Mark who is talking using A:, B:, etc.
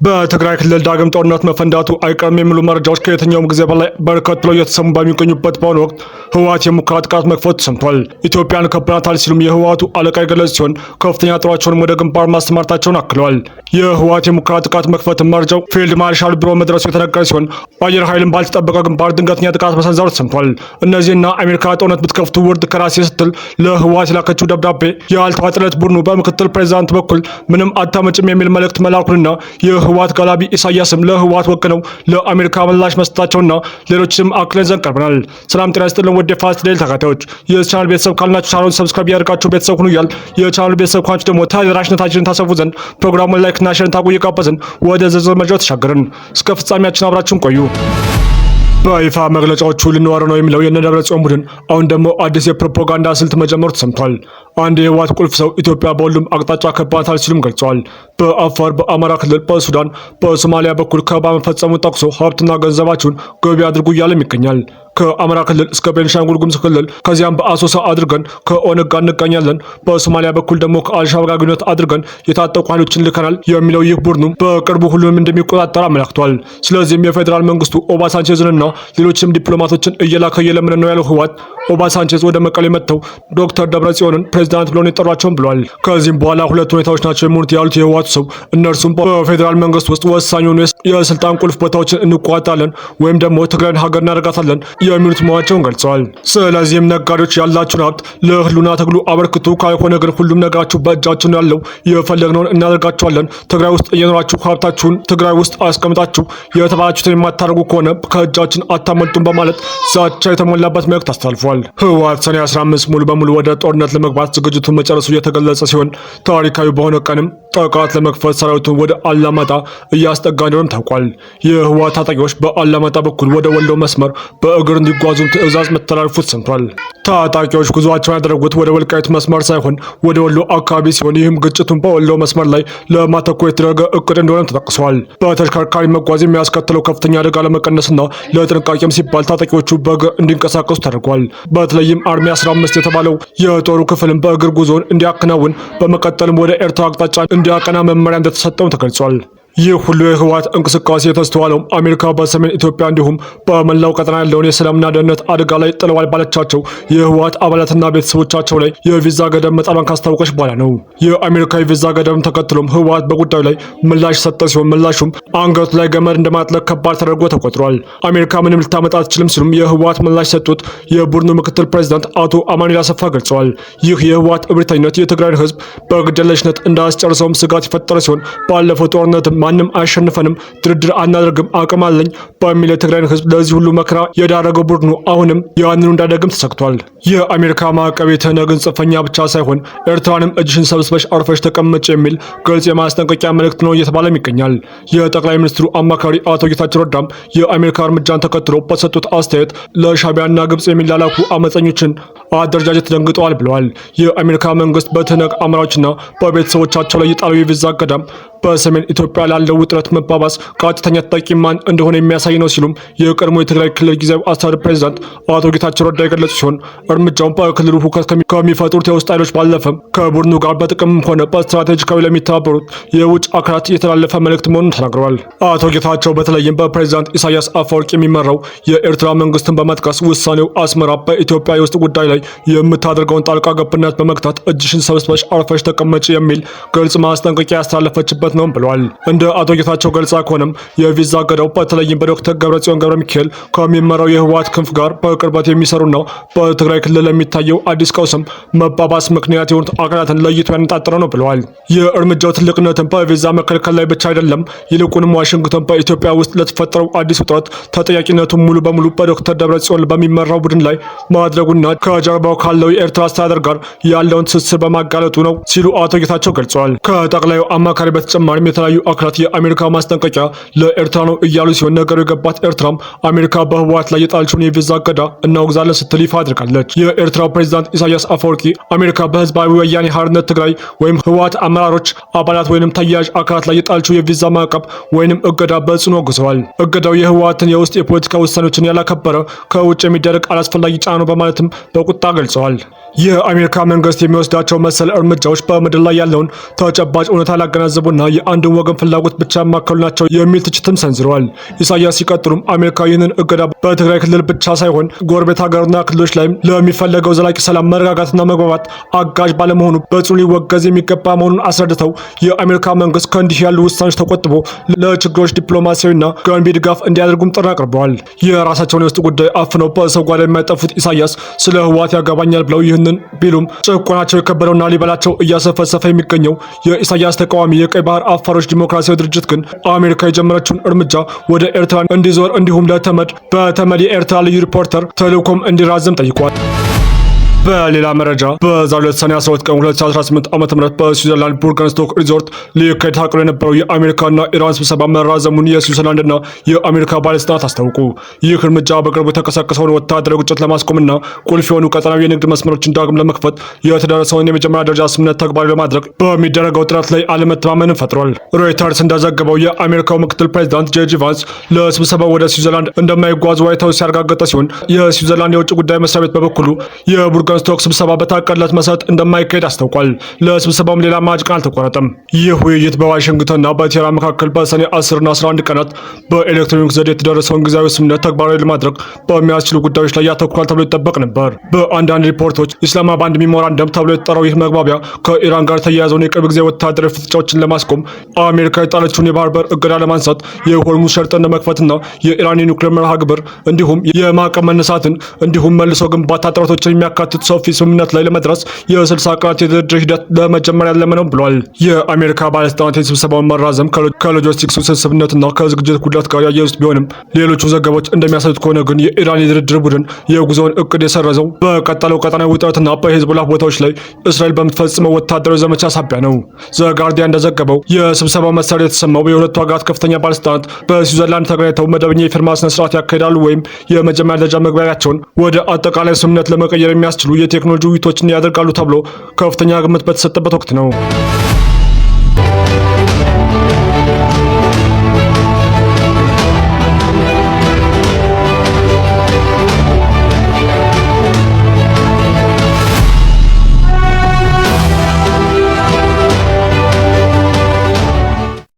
A: በትግራይ ክልል ዳግም ጦርነት መፈንዳቱ አይቀርም የሚሉ መረጃዎች ከየትኛውም ጊዜ በላይ በርከት ብለው እየተሰሙ በሚገኙበት በአሁኑ ወቅት ህወሓት የሙከራ ጥቃት መክፈቱ ሰምቷል። ኢትዮጵያን ከብናታል ሲሉም የህወሓቱ አለቃ የገለጹ ሲሆን ከፍተኛ ጦራቸውንም ወደ ግንባር ማስተማርታቸውን አክለዋል። የህወሓት የሙከራ ጥቃት መክፈት መረጃው ፊልድ ማርሻል ቢሮ መድረሱ የተነገረ ሲሆን አየር ኃይልን ባልተጠበቀ ግንባር ድንገተኛ ጥቃት መሰንዘሩ ተሰምቷል። እነዚህና አሜሪካ ጦርነት ብትከፍቱ ውርድ ከራሴ ስትል ለህወሓት የላከችው ደብዳቤ ያልተዋጠለት ቡድኑ በምክትል ፕሬዚዳንት በኩል ምንም አታመጭም የሚል መልእክት መላኩንና የህወሓት ጋላቢ ኢሳያስም ለህወሓት ወክለው ለአሜሪካ ምላሽ መስጠታቸውና ሌሎችም አክለን ዘንድ ቀርበናል። ሰላም ጤና ይስጥልን ውድ የፋስት ዴይሊ ተከታታዮች የቻናል ቤተሰብ ካልናችሁ ቻናሉን ሰብስክራይብ ያደርጋችሁ ቤተሰብ ሁኑ እያል የቻናል ቤተሰብ ካንቺ ደግሞ ተደራሽነታችንን ታሰፉ ዘንድ ፕሮግራሙን ላይክ እና ሼር ታቆዩ እየጋበዝን ወደ ዝርዝር መረጃው ተሻገርን። እስከ ፍጻሜያችን አብራችሁን ቆዩ። በይፋ መግለጫዎቹ ልንዋረ ነው የሚለው የደብረጽዮን ቡድን አሁን ደግሞ አዲስ የፕሮፓጋንዳ ስልት መጀመሩ ተሰምቷል። አንድ የህወሓት ቁልፍ ሰው ኢትዮጵያ በሁሉም አቅጣጫ ከባታል ሲሉም ገልጸዋል። በአፋር፣ በአማራ ክልል፣ በሱዳን፣ በሶማሊያ በኩል ከበባ መፈጸሙን ጠቅሶ ሀብትና ገንዘባችሁን ገቢ አድርጉ እያለም ይገኛል። ከአማራ ክልል እስከ ቤንሻንጉል ጉሙዝ ክልል ከዚያም በአሶሳ አድርገን ከኦነግ ጋር እንገኛለን። በሶማሊያ በኩል ደግሞ ከአልሻባብ ጋር ግንኙነት አድርገን የታጠቁ ኃይሎችን ልከናል የሚለው ይህ ቡድኑ በቅርቡ ሁሉንም እንደሚቆጣጠር አመላክቷል። ስለዚህም የፌዴራል መንግስቱ ኦባሳንቼዝንና ሌሎችም ዲፕሎማቶችን እየላከ እየለመነ ነው ያለው ህወሓት ኦባሳንቼዝ ወደ መቀሌ መጥተው ዶክተር ደብረጽዮንን ፕሬዚዳንት ብለው የጠሯቸውም ብሏል። ከዚህም በኋላ ሁለት ሁኔታዎች ናቸው የሚሆኑት ያሉት የህወሓቱ ሰው እነርሱም በፌዴራል መንግስት ውስጥ ወሳኝ የሆኑ የስልጣን ቁልፍ ቦታዎችን እንቋጣለን ወይም ደግሞ ትግራይን ሀገር እናደርጋታለን የሚሉት መሆናቸውን ገልጸዋል። ስለዚህም ነጋዴዎች ያላችሁን ሀብት ለህሉና ትግሉ አበርክቱ፣ ካልሆነ ግን ሁሉም ነገራችሁ በእጃችን ያለው የፈለግነውን እናደርጋቸዋለን። ትግራይ ውስጥ እየኖራችሁ ሀብታችሁን ትግራይ ውስጥ አስቀምጣችሁ የተባላችሁትን የማታደርጉ ከሆነ ከእጃችን አታመልጡም በማለት ዛቻ የተሞላበት መልእክት አስተላልፏል። ህወሓት ሰኔ 15 ሙሉ በሙሉ ወደ ጦርነት ለመግባት ዝግጅቱን መጨረሱ የተገለጸ ሲሆን ታሪካዊ በሆነ ቀንም ጥቃት ለመክፈት ሰራዊቱን ወደ አላማጣ እያስጠጋ እንደሆነም ታውቋል። የህወሓት ታጣቂዎች በአላማጣ በኩል ወደ ወሎ መስመር በእግር እንዲጓዙ ትዕዛዝ መተላለፉት ሰምቷል። ታጣቂዎች ጉዞአቸውን ያደረጉት ወደ ወልቃይት መስመር ሳይሆን ወደ ወሎ አካባቢ ሲሆን ይህም ግጭቱን በወሎ መስመር ላይ ለማተኮር የተደረገ እቅድ እንደሆነም ተጠቅሷል። በተሽከርካሪ መጓዝ የሚያስከትለው ከፍተኛ አደጋ ለመቀነስና ለጥንቃቄም ሲባል ታጣቂዎቹ በእግር እንዲንቀሳቀሱ ተደርጓል። በተለይም አርሚ 15 የተባለው የጦሩ ክፍልም በእግር ጉዞን እንዲያከናውን በመቀጠልም ወደ ኤርትራ አቅጣጫ እንዲያቀና መመሪያ እንደተሰጠውም ተገልጿል። ይህ ሁሉ የህወሓት እንቅስቃሴ የተስተዋለው አሜሪካ በሰሜን ኢትዮጵያ እንዲሁም በመላው ቀጠና ያለውን የሰላምና ደህንነት አደጋ ላይ ጥለዋል ባለቻቸው የህወሓት አባላትና ቤተሰቦቻቸው ላይ የቪዛ ገደብ መጣሏን ካስታወቀች በኋላ ነው። የአሜሪካ የቪዛ ገደብን ተከትሎም ህወሓት በጉዳዩ ላይ ምላሽ ሰጠ ሲሆን ምላሹም አንገቱ ላይ ገመድ እንደማጥለቅ ከባድ ተደርጎ ተቆጥሯል። አሜሪካ ምንም ልታመጣ አትችልም ሲሉም የህወሓት ምላሽ ሰጡት የቡድኑ ምክትል ፕሬዚዳንት አቶ አማኑኤል አሰፋ ገልጸዋል። ይህ የህወሓት እብሪተኝነት የትግራይን ህዝብ በግድየለሽነት እንዳያስጨርሰውም ስጋት የፈጠረ ሲሆን ባለፈው ጦርነት ማንም አያሸንፈንም፣ ድርድር አናደርግም፣ አቅም አለኝ በሚል የትግራይን ህዝብ ለዚህ ሁሉ መከራ የዳረገው ቡድኑ አሁንም ያንኑ እንዳደግም ተሰግቷል። የአሜሪካ ማዕቀብ የተነግን ጽንፈኛ ብቻ ሳይሆን ኤርትራንም እጅሽን ሰብስበሽ አርፈሽ ተቀመጭ የሚል ግልጽ የማስጠንቀቂያ መልእክት ነው እየተባለም ይገኛል። የጠቅላይ ሚኒስትሩ አማካሪ አቶ ጌታቸው ረዳም የአሜሪካ እርምጃን ተከትሎ በሰጡት አስተያየት ለሻዕቢያና ግብጽ የሚላላኩ አመፀኞችን አደረጃጀት ደንግጠዋል ብለዋል። የአሜሪካ መንግስት በትህነግ አመራሮችና በቤተሰቦቻቸው ላይ የጣለው የቪዛ ገዳም በሰሜን ኢትዮጵያ ላለው ውጥረት መባባስ ቀጥተኛ ተጠቂ ማን እንደሆነ የሚያሳይ ነው ሲሉም የቀድሞ የትግራይ ክልል ጊዜያዊ አስተዳደር ፕሬዚዳንት አቶ ጌታቸው ረዳ የገለጹ ሲሆን እርምጃውን በክልሉ ሁከት ከሚፈጥሩት የውስጥ ኃይሎች ባለፈም ከቡድኑ ጋር በጥቅምም ሆነ በስትራቴጂካዊ ለሚተባበሩት የውጭ አካላት የተላለፈ መልእክት መሆኑን ተናግረዋል። አቶ ጌታቸው በተለይም በፕሬዚዳንት ኢሳያስ አፈወርቂ የሚመራው የኤርትራ መንግስትን በመጥቀስ ውሳኔው አስመራ በኢትዮጵያ የውስጥ ጉዳይ ላይ የምታደርገውን ጣልቃ ገብነት በመግታት እጅሽን ሰብስበሽ አርፈሽ ተቀመጭ የሚል ግልጽ ማስጠንቀቂያ ያስተላለፈችበት ነው ብለዋል። እንደ አቶ ጌታቸው ገልጻ ከሆነም የቪዛ ገዳው በተለይም በዶክተር ደብረጽዮን ገብረ ሚካኤል ከሚመራው የህወሓት ክንፍ ጋር በቅርበት የሚሰሩና በትግራይ ክልል የሚታየው አዲስ ቀውስም መባባስ ምክንያት የሆኑት አካላትን ለይቶ ያነጣጠረ ነው ብለዋል። የእርምጃው ትልቅነትን በቪዛ መከልከል ላይ ብቻ አይደለም፣ ይልቁንም ዋሽንግተን በኢትዮጵያ ውስጥ ለተፈጠረው አዲስ ውጥረት ተጠያቂነቱን ሙሉ በሙሉ በዶክተር ደብረጽዮን በሚመራው ቡድን ላይ ማድረጉና ከጀርባው ካለው የኤርትራ አስተዳደር ጋር ያለውን ትስስር በማጋለጡ ነው ሲሉ አቶ ጌታቸው ገልጸዋል። ከጠቅላዩ አማካሪ በተጨማሪም የተለያዩ አካላት የአሜሪካ ማስጠንቀቂያ ለኤርትራ ነው እያሉ ሲሆን ነገሩ የገባት ኤርትራም አሜሪካ በህወሓት ላይ የጣለችውን የቪዛ እገዳ እናወግዛለን ስትል ይፋ አድርጋለች። የኤርትራ ፕሬዚዳንት ኢሳያስ አፈወርቂ አሜሪካ በህዝባዊ ወያኔ ሓርነት ትግራይ ወይም ህወሓት አመራሮች፣ አባላት ወይም ተያያዥ አካላት ላይ የጣለችው የቪዛ ማዕቀብ ወይም እገዳ በጽኑ አውግዘዋል። እገዳው የህወሓትን የውስጥ የፖለቲካ ውሳኔዎችን ያላከበረ ከውጭ የሚደረግ አላስፈላጊ ጫና ነው በማለትም በቁጣ ገልጸዋል። የአሜሪካ መንግስት የሚወስዳቸው መሰል እርምጃዎች በምድር ላይ ያለውን ተጨባጭ እውነታ ያላገናዘቡና የአንድን ወገን ፍላጎት ብቻ ያማከሉ ናቸው የሚል ትችትም ሰንዝረዋል። ኢሳያስ ሲቀጥሉም አሜሪካ ይህንን እገዳ በትግራይ ክልል ብቻ ሳይሆን ጎረቤት ሀገርና ክልሎች ላይም ለሚፈለገው ዘላቂ ሰላም መረጋጋትና መግባባት አጋዥ ባለመሆኑ በጽኑ ሊወገዝ የሚገባ መሆኑን አስረድተው የአሜሪካ መንግስት ከእንዲህ ያሉ ውሳኔዎች ተቆጥቦ ለችግሮች ዲፕሎማሲያዊና ገንቢ ድጋፍ እንዲያደርጉም ጥሪ አቅርበዋል። የራሳቸውን የውስጥ ጉዳይ አፍነው በሰው ጓዳ የማይጠፉት ኢሳያስ ስለ ህወሓት ያገባኛል ብለው ይህንን ቢሉም ጭቆናቸው የከበደውና ሊበላቸው እያሰፈሰፈ የሚገኘው የኢሳያስ ተቃዋሚ የቀይ ባህር አፋሮች ዲሞክራሲያዊ ድርጅት ግን አሜሪካ የጀመረችውን እርምጃ ወደ ኤርትራ እንዲዞር እንዲሁም በተመድ የኤርትራ ልዩ ሪፖርተር ተልእኮም እንዲራዘም ጠይቋል። በሌላ መረጃ በዛሬው ዕለት ሰኔ 12 ቀን 2018 ዓ.ም በስዊዘርላንድ ቡርገንስቶክ ሪዞርት ሊካሄድ ታቅዶ የነበረው የአሜሪካና ኢራን ስብሰባ መራዘሙን የስዊዘርላንድና የአሜሪካ ባለስልጣናት አስታወቁ። ይህ እርምጃ በቅርቡ የተቀሰቀሰውን ወታደራዊ ግጭት ለማስቆምና ቁልፍ የሆኑ ቀጠናዊ የንግድ መስመሮችን ዳግም ለመክፈት የተደረሰውን የመጀመሪያ ደረጃ ስምምነት ተግባራዊ ለማድረግ በሚደረገው ጥረት ላይ አለመተማመንን ፈጥሯል። ሮይተርስ እንደዘገበው የአሜሪካው ምክትል ፕሬዚዳንት ጄዲ ቫንስ ለስብሰባው ወደ ስዊዘርላንድ እንደማይጓዙ ዋይት ሀውስ ያረጋገጠ ሲሆን የስዊዘርላንድ የውጭ ጉዳይ መስሪያ ቤት በበኩሉ የቡርገንስቶክ ስብሰባ በታቀደለት መሰረት እንደማይካሄድ አስታውቋል። ለስብሰባውም ሌላ ማዕድ ቀን አልተቆረጠም። ይህ ውይይት በዋሽንግተንና በቴህራን መካከል በሰኔ 10 እና 11 ቀናት በኤሌክትሮኒክ ዘዴ የተደረሰውን ጊዜያዊ ስምምነት ተግባራዊ ለማድረግ በሚያስችሉ ጉዳዮች ላይ ያተኩራል ተብሎ ይጠበቅ ነበር። በአንዳንድ ሪፖርቶች ኢስላማባድ ሜሞራንደም ተብሎ የተጠራው ይህ መግባቢያ ከኢራን ጋር የተያያዘውን የቅርብ ጊዜ ወታደራዊ ፍጥጫዎችን ለማስቆም አሜሪካ የጣለችውን የባህር በር እገዳ ለማንሳት የሆርሙዝ ሸርጥን ለመክፈትና የኢራን የኒውክሌር መርሃ ግብር እንዲሁም የማዕቀብ መነሳትን እንዲሁም መልሶ ግንባታ ጥረቶችን የሚያካትት ሰፊ ስምምነት ላይ ለመድረስ የ60 ቀናት የድርድር ሂደት ለመጀመር ያለመ ነው ብሏል። የአሜሪካ ባለስልጣናት የስብሰባውን መራዘም ከሎጂስቲክስ ውስብስብነትና ከዝግጅት ጉድለት ጋር ያያዙት ቢሆንም ሌሎቹ ዘገባዎች እንደሚያሳዩት ከሆነ ግን የኢራን የድርድር ቡድን የጉዞውን እቅድ የሰረዘው በቀጠለው ቀጠናዊ ውጥረትና በሄዝቦላ ቦታዎች ላይ እስራኤል በምትፈጽመው ወታደራዊ ዘመቻ ሳቢያ ነው። ዘጋርዲያን እንደዘገበው የስብሰባው መሰረት የተሰማው የሁለቱ ሀገራት ከፍተኛ ባለስልጣናት በስዊዘርላንድ ተገናኝተው መደበኛ የፊርማ ስነስርዓት ያካሂዳሉ ወይም የመጀመሪያ ደረጃ መግባቢያቸውን ወደ አጠቃላይ ስምምነት ለመቀየር የሚያስችሉ የቴክኖሎጂ ውይይቶችን ያደርጋሉ ተብሎ ከፍተኛ ግምት በተሰጠበት ወቅት ነው።